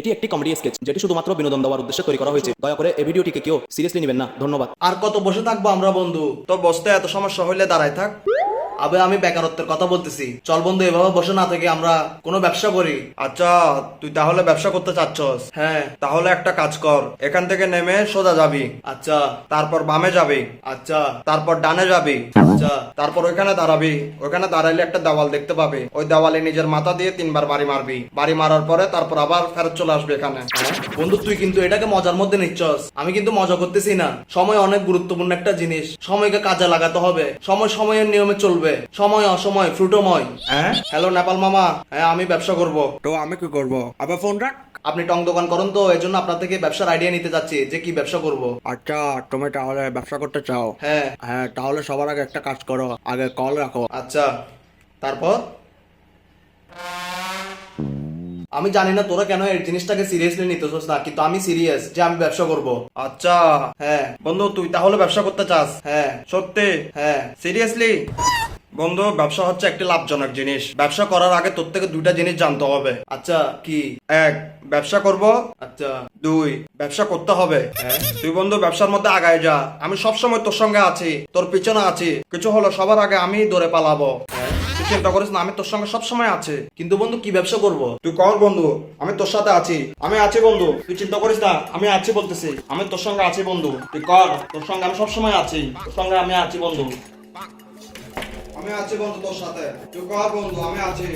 এটি একটি comedy sketch যেটি শুধুমাত্র বিনোদন দেওয়ার উদ্দেশ্যে তৈরি করা হয়েছে। দয়া করে এই ভিডিওটিকে কেউ সিরিয়াসলি নেবেন না। ধন্যবাদ। আর কত বসে থাকবো আমরা বন্ধু? তো বসতে এত সমস্যা হইলে দাঁড়ায় থাক। আবে আমি বেকারত্বের কথা বলতেছি। চল বন্ধু এভাবে বসে না থেকে আমরা কোনো ব্যবসা করি। আচ্ছা তুই তাহলে ব্যবসা করতে চাচ্ছস? হ্যাঁ। তাহলে একটা কাজ কর, এখান থেকে নেমে সোজা যাবি। আচ্ছা। তারপর বামে যাবি। আচ্ছা। তারপর ডানে যাবি। আচ্ছা। তারপর ওইখানে দাঁড়াবি। ওইখানে দাঁড়াইলে একটা দেওয়াল দেখতে পাবি। ওই দেওয়ালে নিজের মাথা দিয়ে 3বার বাড়ি মারবি। বাড়ি মারার পরে তারপর আবার ফেরত চলে আসবে এখানে। বন্ধু তুই কিন্তু এটাকে মজার মধ্যে নিচ্ছস। আমি কিন্তু মজা করতেছি না। সময় অনেক গুরুত্বপূর্ণ একটা জিনিস। সময়কে কাজে লাগাতে হবে। সময় সময়ের নিয়মে চলবে। সময় অসময় ফ্রুটোময়। হ্যাঁ হ্যালো নেপাল মামা। হ্যাঁ আমি ব্যবসা করব। তো আমি কি করবো? আবার ফোন রাখ। আপনি টং দোকান করেন তো, এই জন্য আপনার থেকে ব্যবসার আইডিয়া নিতে যাচ্ছি যে কি ব্যবসা করব। আচ্ছা, তুমি তাহলে ব্যবসা করতে চাও? হ্যাঁ। হ্যাঁ, তাহলে সবার আগে একটা কাজ করো, আগে কল রাখো। আচ্ছা। তারপর আমি জানি না তোরা কেন এই জিনিসটাকে সিরিয়াসলি নিতেছস না, কিন্তু আমি সিরিয়াস যে আমি ব্যবসা করব। আচ্ছা। হ্যাঁ বন্ধু তুই তাহলে ব্যবসা করতে চাস? হ্যাঁ। সত্যি? হ্যাঁ। সিরিয়াসলি? বন্ধু ব্যবসা হচ্ছে একটি লাভজনক জিনিস। ব্যবসা করার আগে তোর থেকে 2টা জিনিস জানতে হবে। আচ্ছা কি? 1 ব্যবসা করব। আচ্ছা। 2 ব্যবসা করতে হবে। হ্যাঁ। তুই বন্ধু ব্যবসার মধ্যে আগায় যা, আমি সবসময় তোর সঙ্গে আছি, তোর পিছনে আছি। কিছু হলো সবার আগে আমি দৌড়ে পালাবো। তুই চিন্তা করিস না, আমি তোর সঙ্গে সবসময় আছি। কিন্তু বন্ধু কি ব্যবসা করব? তুই কর বন্ধু, আমি তোর সাথে আছি। আমি আছি বন্ধু, তুই চিন্তা করিস না, আমি আছি বলতেছি। আমি তোর সঙ্গে আছি বন্ধু, তুই কর। তোর সঙ্গে আমি সবসময় আছি, তোর সঙ্গে আমি আছি বন্ধু। আমি আছি বন্ধু তোর সাথে, তুই কর বন্ধু, আমি আছি।